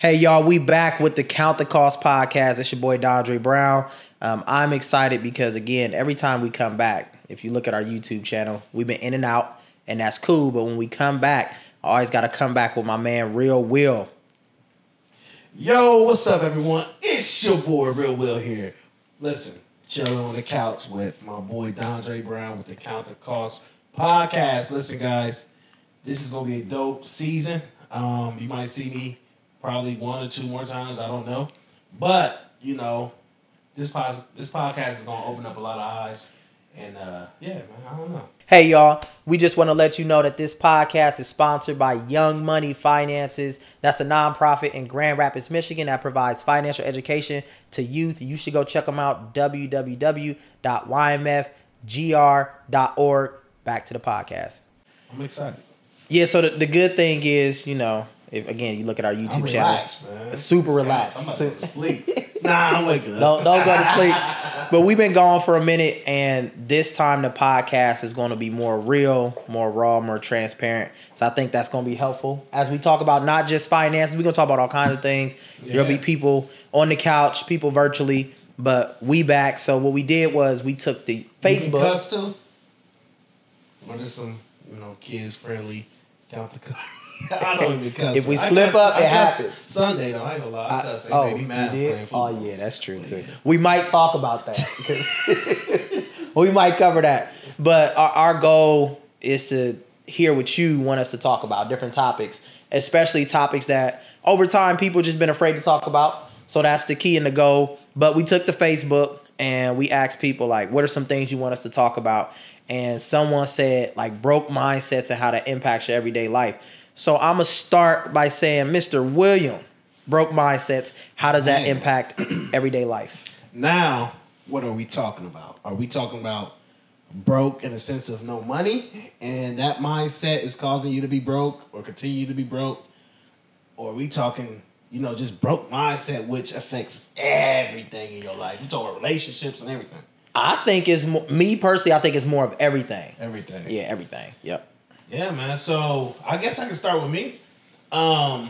Hey, y'all, we back with the Count the Cost podcast. It's your boy, Dondre Brown. I'm excited because, again, every time we come back, if you look at our YouTube channel, we've been in and out, and that's cool. But when we come back, I always got to come back with my man, Real Will. Yo, what's up, everyone? It's your boy, Real Will here. Listen, chilling on the couch with my boy, Dondre Brown with the Count the Cost podcast. Listen, guys, this is going to be a dope season. You might see me probably one or two more times. I don't know. But, you know, this podcast is going to open up a lot of eyes. And, yeah, man, I don't know. Hey, y'all, we just want to let you know that this podcast is sponsored by Young Money Finances. That's a nonprofit in Grand Rapids, Michigan that provides financial education to youth. You should go check them out, www.ymfgr.org. Back to the podcast. I'm excited. Yeah, so the good thing is, you know, if, again, you look at our YouTube channel, man. super relaxed. I'm about to go to sleep. Nah, I'm waking up. Don't go to sleep. But we've been gone for a minute, and this time the podcast is going to be more real, more raw, more transparent. So I think that's going to be helpful as we talk about not just finances. We're going to talk about all kinds of things. Yeah. There'll be people on the couch, people virtually, but we back. So what we did was we took the Facebook. You can cuss too? What is some, kids friendly count the cuss? I don't even cuss. If we slip up, it happens. Sunday, though, I ain't gonna lie. I cuss. Made me mad playing football. Oh, yeah, that's true, too. Yeah. We might talk about that. We might cover that. But our goal is to hear what you want us to talk about, different topics, especially topics that over time people just been afraid to talk about. So that's the key and the goal. But we took to Facebook and we asked people, like, what are some things you want us to talk about? And someone said, like, broke mindsets and how that impacts your everyday life. So I'm going to start by saying, Mr. William, broke mindsets, how does that impact everyday life? Now, what are we talking about? Are we talking about broke in a sense of no money, and that mindset is causing you to be broke or continue to be broke? Or are we talking, just broke mindset, which affects everything in your life? We're talking about relationships and everything. I think me personally, I think it's more of everything. Everything. Yeah, everything. Yep. Yeah, man. So I guess I can start with me. I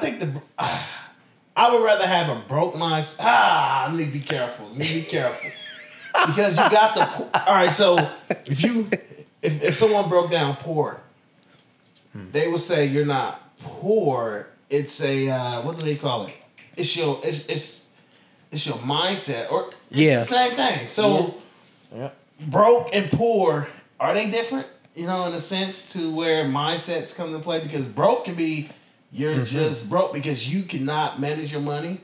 think I would rather have a broke mindset. Let me be careful. Because you got the. All right. So if someone broke down poor, they would say you're not poor. It's a what do they call it? It's your mindset, or it's the same thing. So broke and poor, are they different? In a sense to where mindsets come into play, because broke can be you're just broke because you cannot manage your money.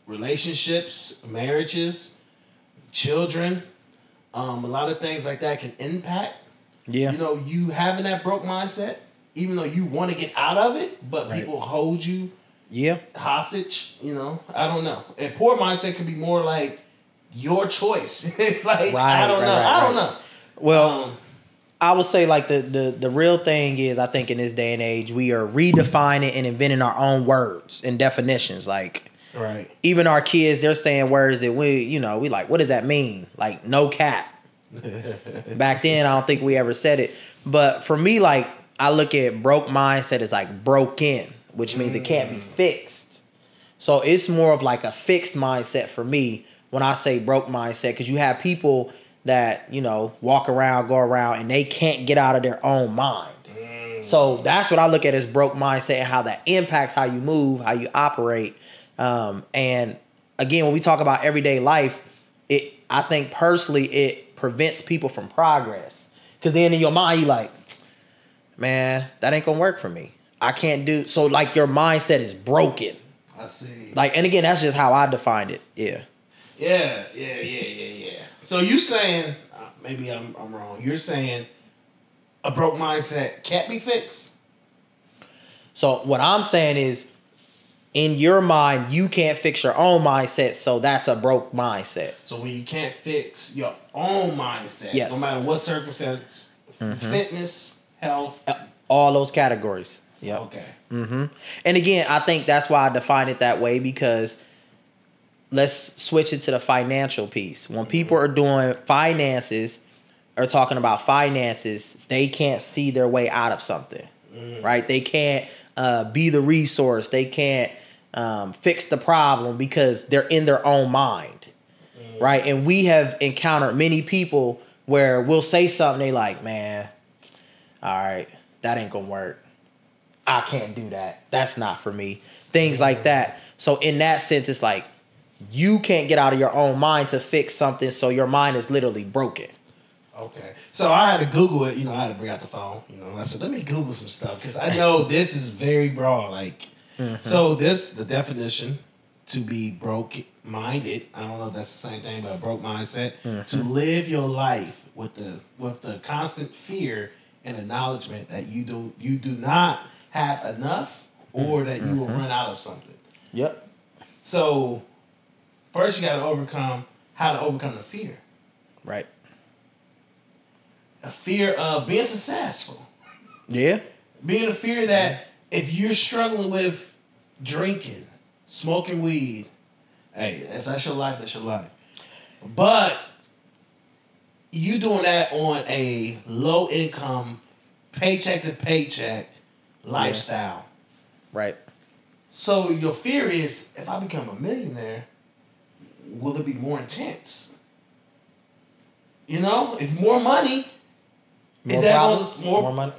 Relationships, marriages, children, a lot of things like that can impact. Yeah. You having that broke mindset, even though you want to get out of it, but people hold you hostage. I don't know. And poor mindset can be more like your choice. I don't know. Well, I would say like the real thing is, I think in this day and age, we are redefining and inventing our own words and definitions. Like, even our kids, they're saying words that we like, what does that mean? Like, no cap. Back then, I don't think we ever said it. But for me, like, I look at broke mindset as like broken, which means it can't be fixed. So it's more of like a fixed mindset for me when I say broke mindset, because you have people that, walk around, go around, and they can't get out of their own mind. So that's what I look at as broke mindset and how that impacts how you move, how you operate. And again, when we talk about everyday life, I think personally it prevents people from progress. Because then in your mind, you like, man, that ain't gonna work for me. I can't do. So like your mindset is broken. I see. Like, and again, that's just how I defined it. Yeah. Yeah. So you saying, maybe I'm wrong. You're saying a broke mindset can't be fixed? So what I'm saying is, in your mind, you can't fix your own mindset, so that's a broke mindset. So when you can't fix your own mindset, no matter what circumstance, fitness, health, all those categories. Yeah. Okay. And again, I think that's why I define it that way, because let's switch it to the financial piece. When people are doing finances or talking about finances, they can't see their way out of something, right? They can't be the resource. They can't fix the problem because they're in their own mind, right? And we have encountered many people where we'll say something, they like, man, all right, that ain't gonna work. I can't do that. That's not for me. Things like that. So in that sense, it's like you can't get out of your own mind to fix something, so your mind is literally broken. Okay. So I had to Google it. I had to bring out the phone. I said, let me Google some stuff because I know this is very broad. Like, so the definition to be broke-minded. I don't know if that's the same thing, but a broke mindset to live your life with the constant fear and acknowledgement that you do not have enough or that you will run out of something. Yep. So first, you got to overcome the fear. Right. A fear of being successful. Yeah. Being a fear that if you're struggling with drinking, smoking weed, hey, if that's your life, that's your life. But you doing that on a low income, paycheck to paycheck lifestyle. Right. So your fear is, if I become a millionaire, will it be more intense? If more money, more problems, more money.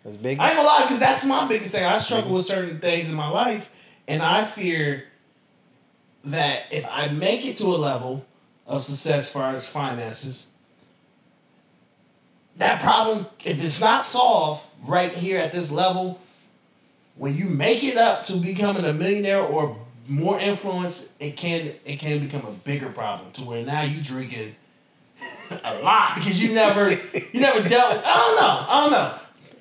It's big. I ain't gonna lie, because that's my biggest thing. I struggle with certain things in my life, and I fear that if I make it to a level of success as far as finances, that problem, if it's not solved right here at this level, when you make it up to becoming a millionaire or more influence, it can become a bigger problem to where now you drinking a lot because you never dealt. I don't know.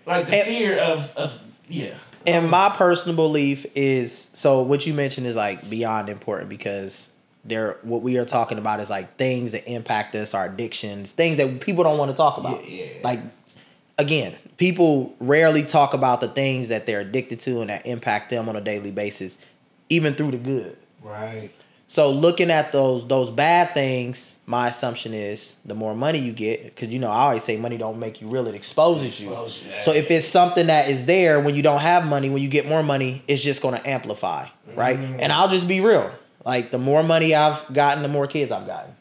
Like the fear of yeah. And my personal belief is, so what you mentioned is like beyond important because what we are talking about is like things that impact us, our addictions, things that people don't want to talk about. Yeah. Like, again, people rarely talk about the things that they're addicted to and that impact them on a daily basis, even through the good. Right. So looking at those bad things, my assumption is the more money you get, because I always say money don't make you real, it exposes you. Yeah. So if it's something that is there when you don't have money, when you get more money, it's just going to amplify, right? And I'll just be real. Like the more money I've gotten, the more kids I've gotten.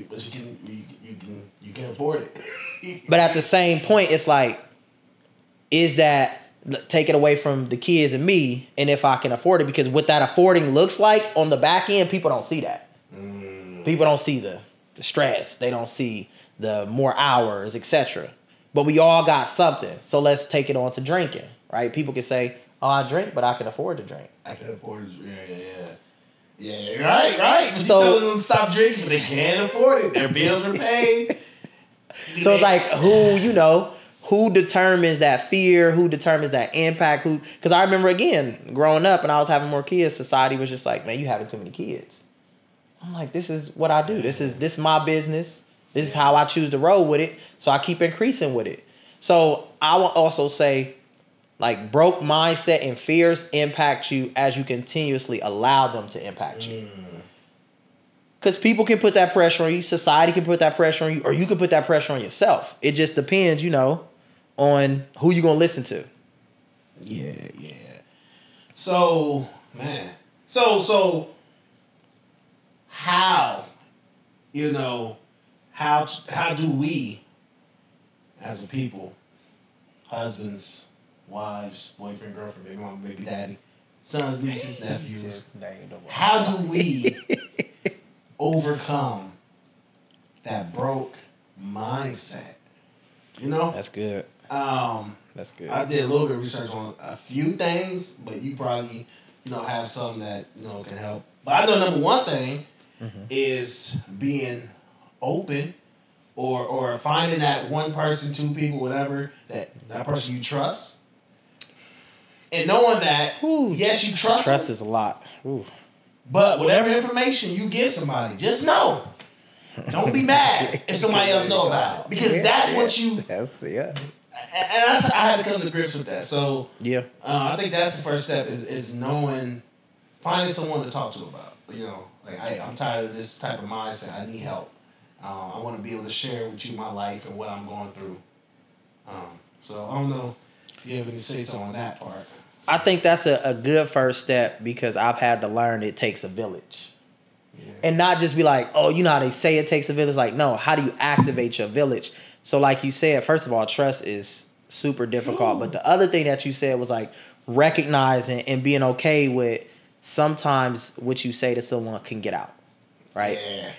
But you can afford it. But at the same point, it's like, is that take it away from the kids and me, and if I can afford it, because what that affording looks like on the back end, people don't see that. People don't see the stress. They don't see the more hours, etc. But we all got something. So let's take it on to drinking, right? People can say, oh, I drink, but I can afford to drink. I can afford to drink, yeah, right. But So, you tell them to stop drinking, but they can't afford it. Their bills are paid. So it's like, who determines that fear? Who determines that impact? Because I remember, again, growing up and I was having more kids, society was just like, man, you having too many kids. I'm like, this is what I do. This is my business. This is how I choose to roll with it. So I keep increasing with it. So I will also say, like, broke mindset and fears impact you as you continuously allow them to impact you. Because people can put that pressure on you. Society can put that pressure on you. Or you can put that pressure on yourself. It just depends, on who you're going to listen to. Yeah. So, man. So how, how do we, as a people, husbands, wives, boyfriend, girlfriend, baby mama, baby daddy, sons, nieces, nephews, how do we overcome that broke mindset? That's good. That's good. I did a little bit of research on a few things, but you probably, have some that, can help. But I know number one thing is being open or finding that one person, two people, whatever, that person you trust. And knowing that, yes, you trust Trust them, is a lot. Ooh. but whatever information you give somebody, just know. Don't be mad if somebody else know about it. Because that's what you... And I had to come to grips with that. So I think that's the first step is knowing, finding someone to talk to about. Like, I'm tired of this type of mindset. I need help. I want to be able to share with you my life and what I'm going through. So I don't know if you have any say so on that part. I think that's a good first step because I've had to learn it takes a village. Yeah. And not just be like, oh, you know how they say it takes a village? Like, no, how do you activate your village? So like you said, first of all, trust is super difficult. Ooh. But the other thing that you said was like recognizing and being okay with sometimes what you say to someone can get out. Right? Yeah.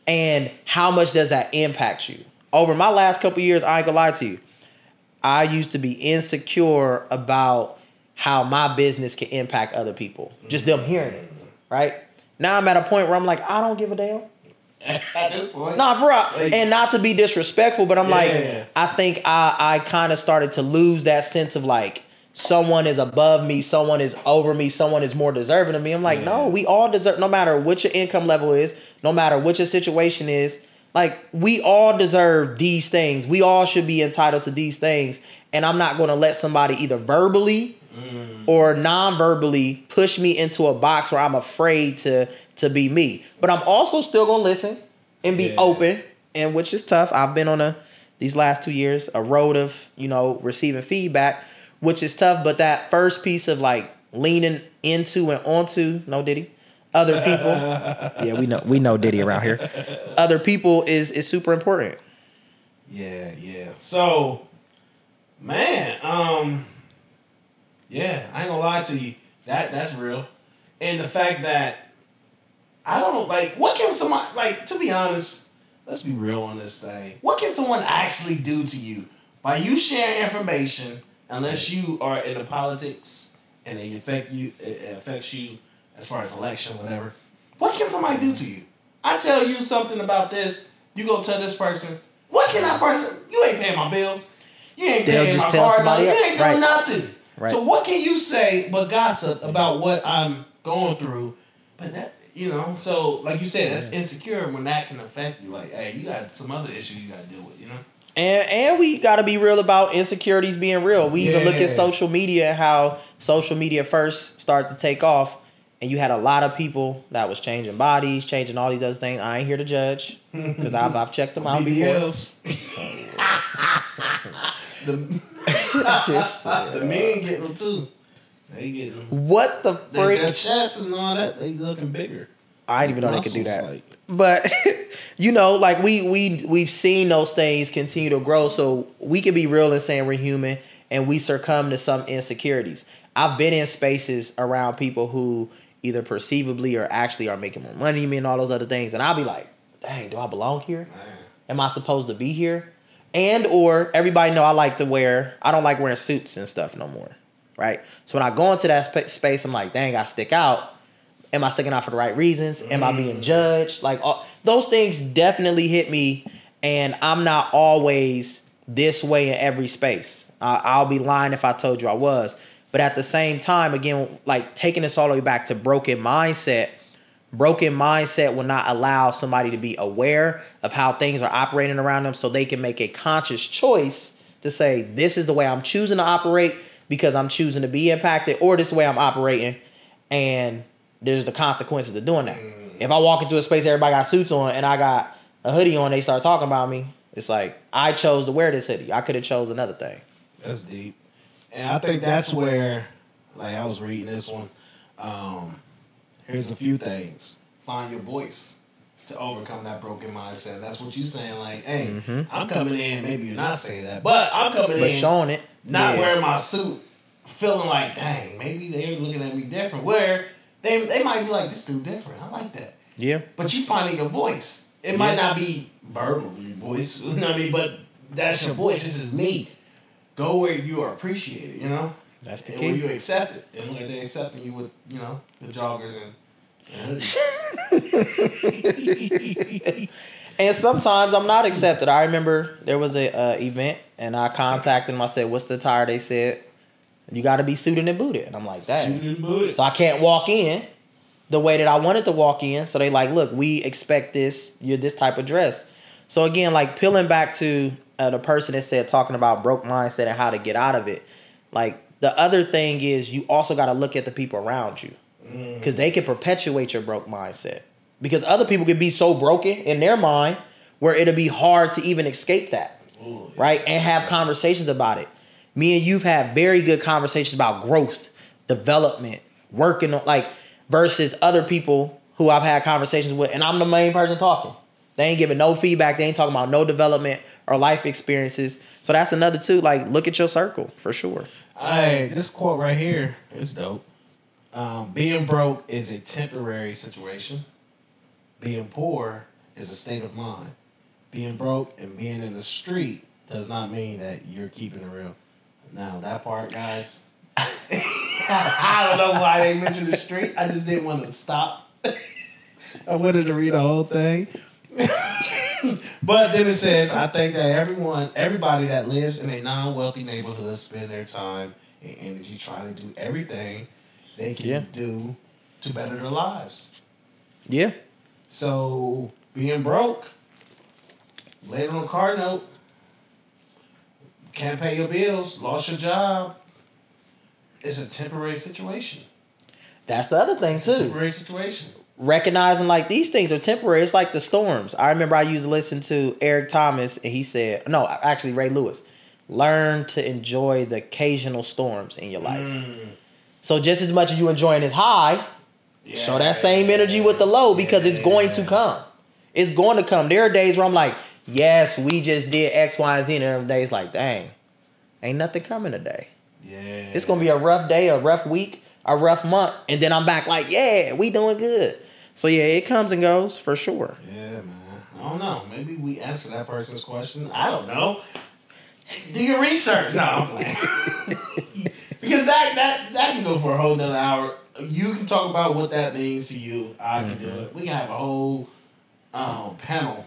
And how much does that impact you? Over my last couple of years, I ain't gonna lie to you. I used to be insecure about how my business can impact other people. Just them hearing it, right? Now I'm at a point where I'm like, I don't give a damn. At this point? Nah, for real. And not to be disrespectful, but I'm like, I think I kind of started to lose that sense of like, someone is above me, someone is over me, someone is more deserving of me. I'm like, no, we all deserve, no matter what your income level is, no matter what your situation is, like, we all deserve these things. We all should be entitled to these things. And I'm not going to let somebody either verbally or non-verbally push me into a box where I'm afraid to be me. But I'm also still going to listen and be open, and which is tough. I've been on these last 2 years, a road of, receiving feedback, which is tough. But that first piece of like leaning into and onto, no Diddy, other people. Yeah, we know Diddy around here. Other people is super important. Yeah. So, man, I ain't gonna lie to you. That's real. And the fact that I don't like, what can someone, like, to be honest, let's be real on this thing. What can someone actually do to you by you sharing information, unless you are in the politics and it affects you as far as election, whatever. What can somebody do to you? I tell you something about this, you go tell this person, what can that person, you ain't paying my bills, you ain't paying my car note, you ain't doing nothing. Right. So what can you say but gossip about what I'm going through? But that, so like you said, that's insecure when that can affect you. Like, hey, you got some other issue you got to deal with, And we got to be real about insecurities being real. We even look at social media, how social media first started to take off. And you had a lot of people that was changing bodies, changing all these other things. I ain't here to judge because I've checked them out BBLs. before. The men get them too. They get them. What the freak? Their chest and all that, they looking bigger. I didn't even know they could do that. Like, but like we've seen those things continue to grow, so we can be real in saying we're human and we succumb to some insecurities. I've been in spaces around people who either perceivably or actually are making more money than me and all those other things. And I'll be like, dang, do I belong here? Am I supposed to be here? And or everybody know I don't like wearing suits and stuff no more, right? So when I go into that space, I'm like, dang, I stick out. Am I sticking out for the right reasons? Am I being judged? Like, those things definitely hit me, and I'm not always this way in every space. I'll be lying if I told you I was. But at the same time, again, like taking this all the way back to broken mindset will not allow somebody to be aware of how things are operating around them so they can make a conscious choice to say, this is the way I'm choosing to operate because I'm choosing to be impacted, or this is the way I'm operating and there's the consequences of doing that. If I walk into a space, everybody got suits on and I got a hoodie on, they start talking about me. It's like, I chose to wear this hoodie. I could have chose another thing. That's deep. And I think that's where, like, I was reading this one. Here's a few things. Find your voice to overcome that broken mindset. That's what you're saying. Like, hey, I'm coming in. Maybe you're not saying that, but I'm coming in. Showing it. Not wearing my suit, feeling like, dang, maybe they're looking at me different. Where they might be like, this dude different. I like that. Yeah. But you finding your voice. It might not be verbal, your voice. You know what I mean? But that's your voice. This is me. Go where you are appreciated, That's the and key. where you accept it. And where they accepting you with, the joggers and hoodies. And sometimes I'm not accepted. I remember there was a event and I contacted them. I said, what's the attire? They said, you got to be suited and booted. And I'm like, that. Suited and booted. So I can't walk in the way that I wanted to walk in. So they like, look, we expect this. You're this type of dress. So again, like peeling back to the person that said talking about broke mindset and how to get out of it. Like the other thing is you also got to look at the people around you because they can perpetuate your broke mindset because other people can be so broken in their mind where it'll be hard to even escape that. Ooh, right? And have conversations about it. Me and you've had very good conversations about growth, development, working on like versus other people who I've had conversations with, and I'm the main person talking. They ain't giving no feedback. They ain't talking about no development or life experiences. So that's another too. Like, look at your circle for sure. Hey, this quote right here is dope. Being broke is a temporary situation. Being poor is a state of mind. Being broke and being in the street does not mean that you're keeping it real. Now, that part, guys, I don't know why they mentioned the street. I just didn't want to stop. I wanted to read the whole thing. But then it says, I think that everybody that lives in a non-wealthy neighborhood spend their time and energy trying to do everything they can do to better their lives. Yeah. So being broke, laid on a car note, can't pay your bills, lost your job, it's a temporary situation. That's the other thing too. It's a temporary situation. Recognizing like these things are temporary. It's like the storms. I remember I used to listen to Eric Thomas and he said, no, actually Ray Lewis, learn to enjoy the occasional storms in your life. So just as much as you enjoying this high, show that same energy with the low because it's going to come. It's going to come. There are days where I'm like, yes, we just did X, Y, and Z. And there are days like, dang, ain't nothing coming today. Yeah. It's going to be a rough day, a rough week, a rough month. And then I'm back like, yeah, we doing good. So yeah, it comes and goes for sure. Yeah, man. I don't know. Maybe we answer that person's question. I don't know. Do your research. No, I'm playing. Because that can go for a whole nother hour. You can talk about what that means to you. I can do it. We can have a whole panel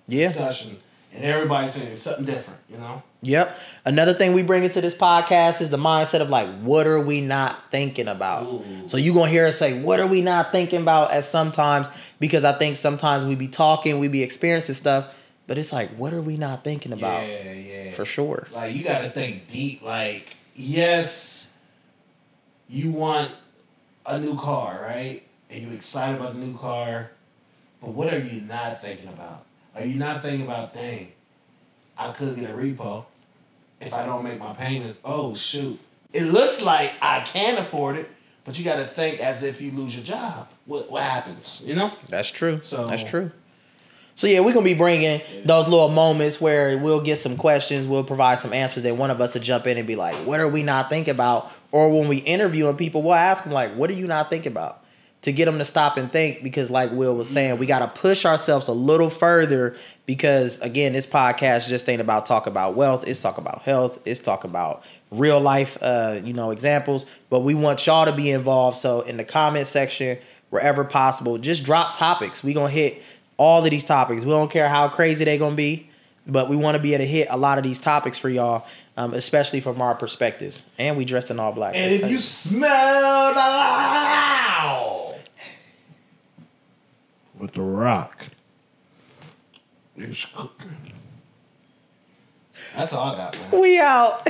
discussion. And everybody saying something different, you know? Yep. Another thing we bring into this podcast is the mindset of like, what are we not thinking about? Ooh. So you're going to hear us say, what are we not thinking about at sometimes? Because I think sometimes we be talking, we be experiencing stuff, but it's like, what are we not thinking about? Yeah. For sure. Like, you got to think deep. Like, yes, you want a new car, right? And you're excited about the new car, but what are you not thinking about? Are you not thinking about, dang, I could get a repo if I don't make my payments? Oh, shoot. It looks like I can afford it, but you got to think as if you lose your job. What happens, you know? That's true. That's true. So, yeah, we're going to be bringing those little moments where we'll get some questions, we'll provide some answers, and one of us will jump in and be like, what are we not thinking about? Or when we interviewing people, we'll ask them, like, what are you not thinking about? To get them to stop and think, because like Will was saying, we got to push ourselves a little further because, again, this podcast just ain't about talk about wealth. It's talk about health. It's talk about real life, examples. But we want y'all to be involved. So in the comment section, wherever possible, just drop topics. We going to hit all of these topics. We don't care how crazy they going to be, but we want to be able to hit a lot of these topics for y'all, especially from our perspectives. And we dressed in all black. And if you smell the loud with the rock, it's cooking. That's all I got, man. We out.